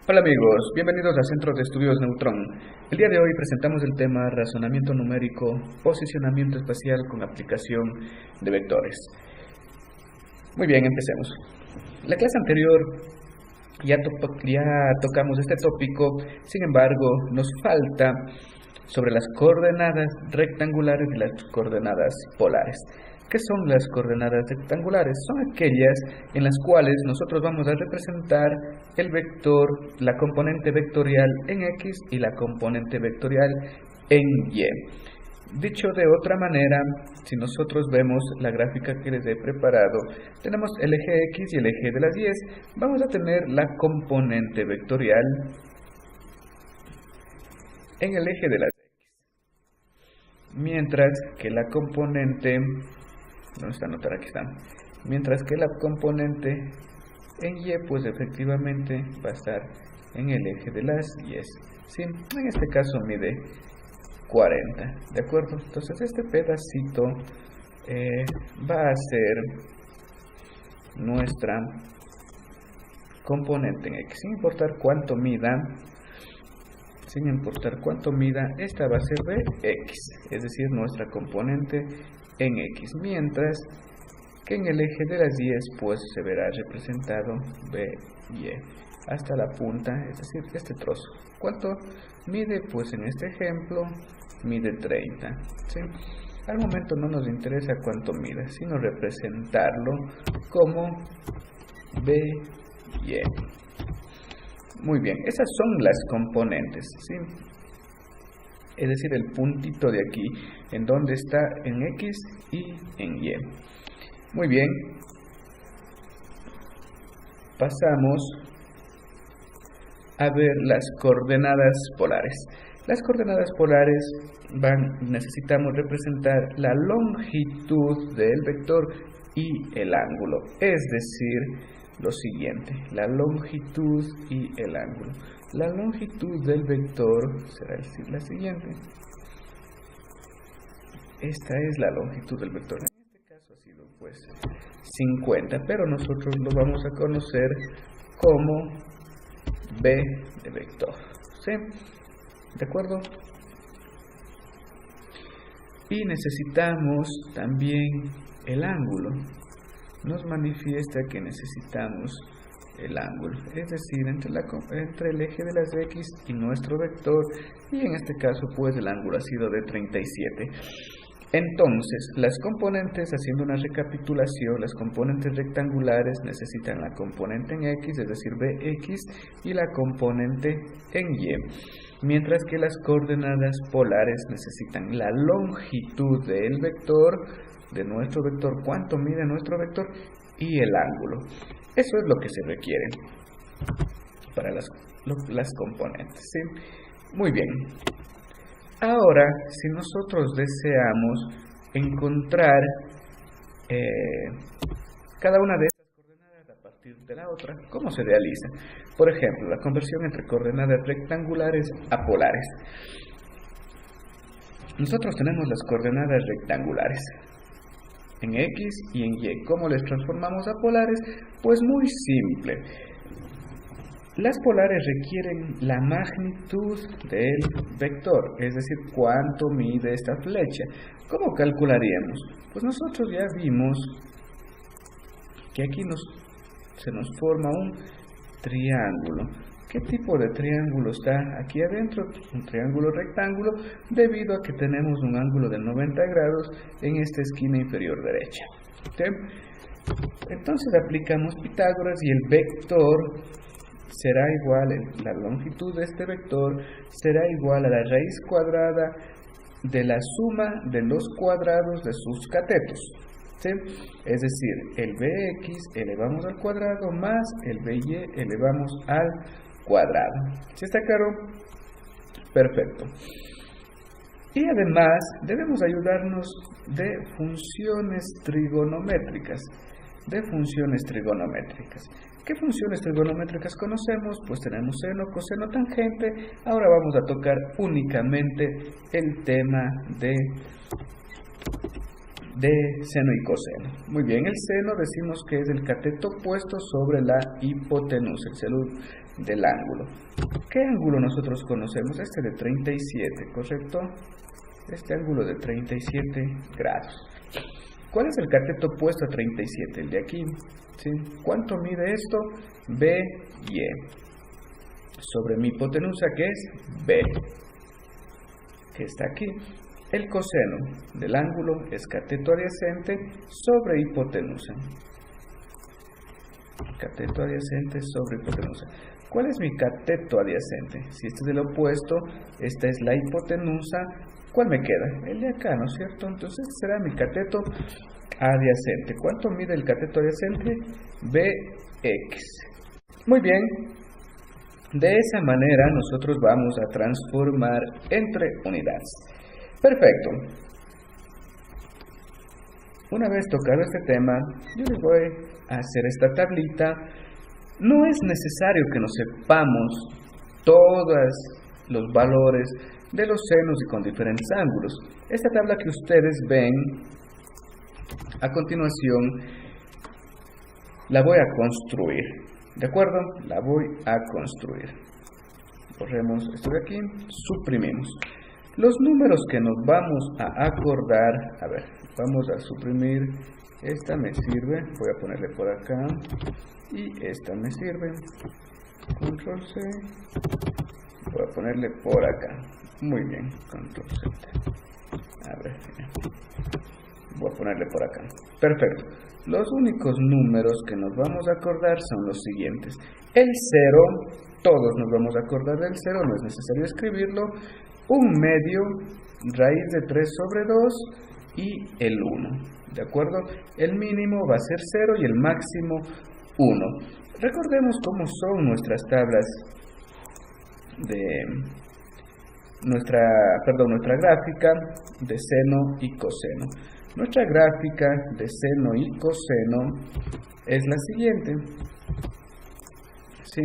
Hola amigos, bienvenidos a Centro de Estudios Neutrón. El día de hoy presentamos el tema razonamiento numérico, posicionamiento espacial con aplicación de vectores. Muy bien, empecemos. La clase anterior ya tocamos este tópico, sin embargo nos falta sobre las coordenadas rectangulares y las coordenadas polares. ¿Qué son las coordenadas rectangulares? Son aquellas en las cuales nosotros vamos a representar el vector, la componente vectorial en X y la componente vectorial en Y. Dicho de otra manera, si nosotros vemos la gráfica que les he preparado, tenemos el eje X y el eje de las Y. Vamos a tener la componente vectorial en el eje de las X, mientras que la componente... ¿Dónde está anotar? Aquí está. Mientras que la componente en Y, pues efectivamente va a estar en el eje de las Y. ¿Sí? En este caso mide 40, ¿de acuerdo? Entonces este pedacito va a ser nuestra componente en X, sin importar cuánto mida. Esta va a ser Bx, es decir, nuestra componente en X, mientras que en el eje de las Y pues se verá representado BY hasta la punta, es decir, este trozo. ¿Cuánto mide? Pues en este ejemplo mide 30, ¿sí? Al momento no nos interesa cuánto mide, sino representarlo como BY. Muy bien, esas son las componentes, ¿sí? Es decir, el puntito de aquí, en donde está en X y en Y. Muy bien. Pasamos a ver las coordenadas polares. Las coordenadas polares necesitamos representar la longitud del vector y el ángulo. Es decir, lo siguiente, la longitud y el ángulo. La longitud del vector será la siguiente. Esta es la longitud del vector. En este caso ha sido pues 50, pero nosotros lo vamos a conocer como B de vector. ¿Sí? ¿De acuerdo? Y necesitamos también el ángulo. Nos manifiesta que necesitamos el ángulo, es decir, entre el eje de las X y nuestro vector, y en este caso pues el ángulo ha sido de 37. Entonces, las componentes, haciendo una recapitulación, las componentes rectangulares necesitan la componente en X, es decir, Bx, y la componente en Y, mientras que las coordenadas polares necesitan la longitud del vector, de nuestro vector, cuánto mide nuestro vector, y el ángulo. Eso es lo que se requiere para las componentes, ¿sí? Muy bien. Ahora, si nosotros deseamos encontrar cada una de estas coordenadas a partir de la otra, ¿cómo se realiza? Por ejemplo, la conversión entre coordenadas rectangulares a polares. Nosotros tenemos las coordenadas rectangulares en X y en Y. ¿Cómo les transformamos a polares? Pues muy simple. Las polares requieren la magnitud del vector, es decir, cuánto mide esta flecha. ¿Cómo calcularíamos? Pues nosotros ya vimos que aquí se nos forma un triángulo. ¿Qué tipo de triángulo está aquí adentro? Un triángulo rectángulo, debido a que tenemos un ángulo de 90 grados en esta esquina inferior derecha. ¿Sí? Entonces aplicamos Pitágoras y el vector será igual, la longitud de este vector será igual a la raíz cuadrada de la suma de los cuadrados de sus catetos. ¿Sí? Es decir, el Bx elevamos al cuadrado más el By elevamos al cuadrado. ¿Sí está claro? Perfecto. Y además debemos ayudarnos de funciones trigonométricas. ¿Qué funciones trigonométricas conocemos? Pues tenemos seno, coseno, tangente. Ahora vamos a tocar únicamente el tema de de seno y coseno. Muy bien, el seno decimos que es el cateto puesto sobre la hipotenusa, el seno del ángulo. ¿Qué ángulo nosotros conocemos? Este de 37, ¿correcto? Este ángulo de 37 grados. ¿Cuál es el cateto opuesto a 37? El de aquí. ¿Sí? ¿Cuánto mide esto? BY. Sobre mi hipotenusa, que es B, que está aquí. El coseno del ángulo es cateto adyacente sobre hipotenusa. Cateto adyacente sobre hipotenusa. ¿Cuál es mi cateto adyacente? Si este es el opuesto, esta es la hipotenusa. ¿Cuál me queda? El de acá, ¿no es cierto? Entonces este será mi cateto adyacente. ¿Cuánto mide el cateto adyacente? BX. Muy bien. De esa manera nosotros vamos a transformar entre unidades. Perfecto. Una vez tocado este tema, yo les voy a hacer esta tablita. No es necesario que nos sepamos todos los valores de los senos y con diferentes ángulos. Esta tabla que ustedes ven a continuación la voy a construir, ¿de acuerdo? La voy a construir. Borremos esto de aquí, suprimimos. Los números que nos vamos a acordar, a ver, vamos a suprimir, esta me sirve, voy a ponerle por acá, y esta me sirve, control C, voy a ponerle por acá. Muy bien, control Z. A ver, voy a ponerle por acá. Perfecto. Los únicos números que nos vamos a acordar son los siguientes. El 0, todos nos vamos a acordar del 0, no es necesario escribirlo. 1/2, raíz de 3 sobre 2 y el 1. ¿De acuerdo? El mínimo va a ser 0 y el máximo 1. Recordemos cómo son nuestras tablas de nuestra gráfica de seno y coseno. Nuestra gráfica de seno y coseno es la siguiente. ¿Sí?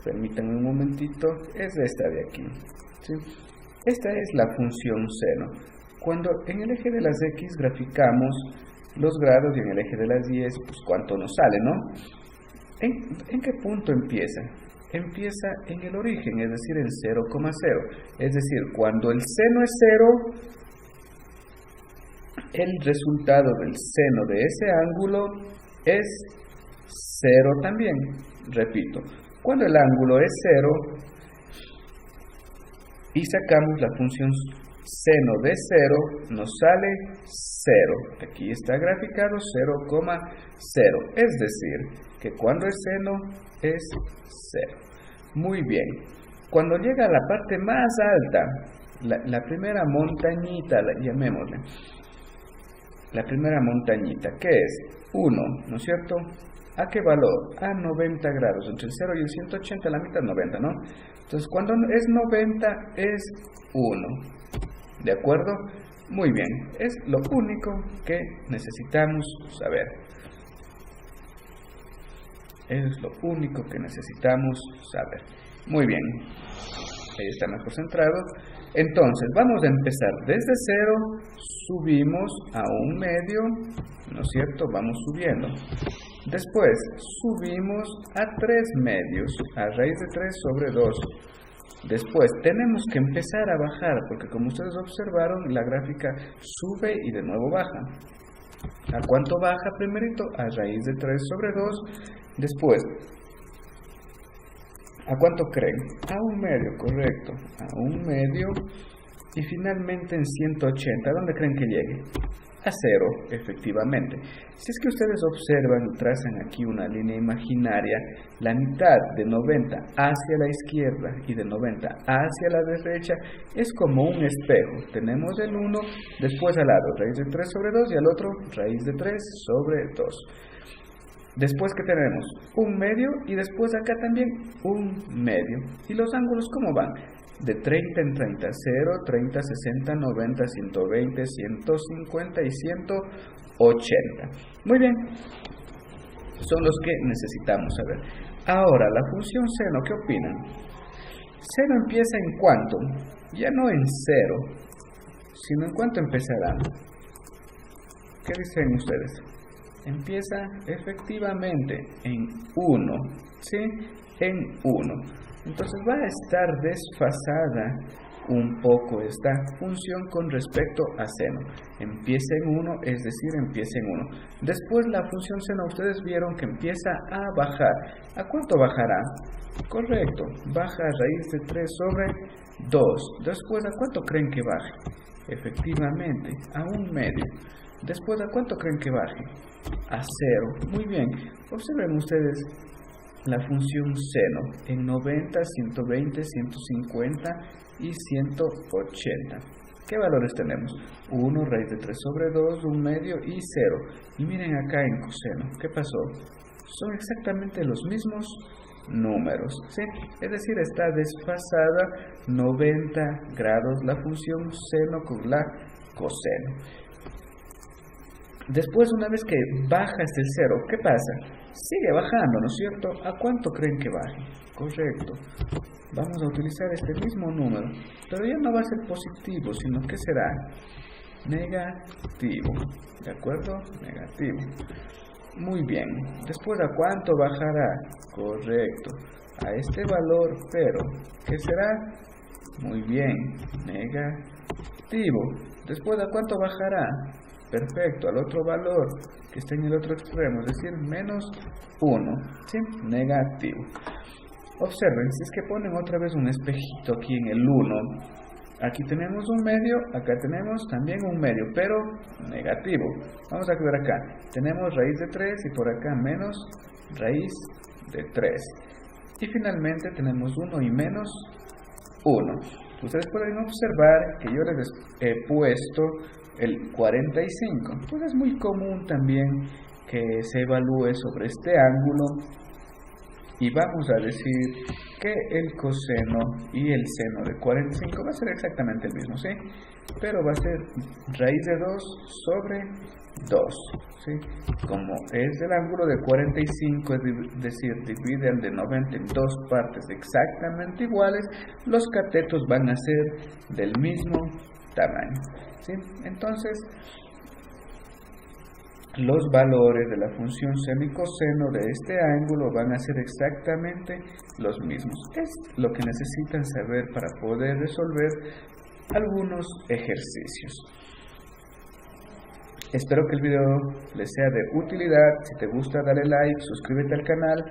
Permítanme un momentito, es esta de aquí. ¿Sí? Esta es la función seno. Cuando en el eje de las X graficamos los grados y en el eje de las Y, pues cuánto nos sale, ¿no? ¿En qué punto empieza? Empieza en el origen, es decir, en 0,0. Es decir, cuando el seno es 0, el resultado del seno de ese ángulo es 0 también. Repito, cuando el ángulo es 0 y sacamos la función seno de 0, nos sale 0. Aquí está graficado 0,0. Es decir, que cuando es seno es 0. Muy bien. Cuando llega a la parte más alta, la primera montañita, llamémosle, la primera montañita, ¿qué es? 1, ¿no es cierto? ¿A qué valor? A 90 grados. Entre el 0 y el 180, la mitad 90, ¿no? Entonces, cuando es 90, es 1. ¿De acuerdo? Muy bien. Es lo único que necesitamos saber. Es lo único que necesitamos saber. Muy bien. Ahí está mejor centrado. Entonces, vamos a empezar desde 0, subimos a 1/2, ¿no es cierto? Vamos subiendo. Después, subimos a 3/2, a raíz de 3 sobre 2. Después, tenemos que empezar a bajar, porque como ustedes observaron, la gráfica sube y de nuevo baja. ¿A cuánto baja primerito? A raíz de 3 sobre 2. Después, ¿a cuánto creen? A 1/2, correcto. A 1/2 y finalmente en 180. ¿A dónde creen que llegue? A 0, efectivamente. Si es que ustedes observan y trazan aquí una línea imaginaria, la mitad de 90 hacia la izquierda y de 90 hacia la derecha es como un espejo. Tenemos el 1, después al lado raíz de 3 sobre 2 y al otro raíz de 3 sobre 2. Después que tenemos 1/2 y después acá también 1/2. ¿Y los ángulos cómo van? De 30 en 30, 0, 30, 60, 90, 120, 150 y 180. Muy bien, son los que necesitamos saber. Ahora, la función seno, ¿qué opinan? Seno empieza en cuánto? Ya no en 0, sino en cuánto empezará. ¿Qué dicen ustedes? Empieza efectivamente en 1, ¿sí? En 1. Entonces va a estar desfasada un poco esta función con respecto a seno. Empieza en 1, es decir, empieza en 1. Después la función seno, ustedes vieron que empieza a bajar. ¿A cuánto bajará? Correcto, baja a raíz de 3 sobre 2. Después, ¿a cuánto creen que baje? Efectivamente, a 1/2. Después, ¿a cuánto creen que baje? A 0. Muy bien, observen ustedes la función seno en 90, 120, 150 y 180. ¿Qué valores tenemos? 1, raíz de 3 sobre 2, 1/2 y 0. Y miren acá en coseno, ¿qué pasó? Son exactamente los mismos números, ¿sí? Es decir, está desfasada 90 grados la función seno con la coseno. Después, una vez que baja este 0, ¿qué pasa? Sigue bajando, ¿no es cierto? ¿A cuánto creen que baje? Correcto. Vamos a utilizar este mismo número, pero ya no va a ser positivo, sino que será negativo. ¿De acuerdo? Negativo. Muy bien. Después, ¿a cuánto bajará? Correcto. A este valor, pero ¿qué será? Muy bien. Negativo. Después, ¿a cuánto bajará? Perfecto, al otro valor que está en el otro extremo, es decir, menos 1, ¿sí? Negativo. Observen, si es que ponen otra vez un espejito aquí en el 1, aquí tenemos 1/2, acá tenemos también 1/2, pero negativo. Vamos a ver acá, tenemos raíz de 3 y por acá menos raíz de 3. Y finalmente tenemos 1 y menos 1. Ustedes pueden observar que yo les he puesto el 45. Pues es muy común también que se evalúe sobre este ángulo y vamos a decir que el coseno y el seno de 45 va a ser exactamente el mismo, ¿sí? Pero va a ser raíz de 2 sobre 2, ¿sí? Como es el ángulo de 45, es decir, divide el de 90 en dos partes exactamente iguales, los catetos van a ser del mismo tamaño, ¿sí? Entonces, los valores de la función seno y coseno de este ángulo van a ser exactamente los mismos. Es lo que necesitan saber para poder resolver algunos ejercicios. Espero que el video les sea de utilidad. Si te gusta, dale like, suscríbete al canal.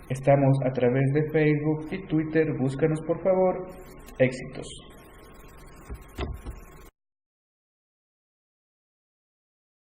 Estamos a través de Facebook y Twitter. Búscanos, por favor. Éxitos.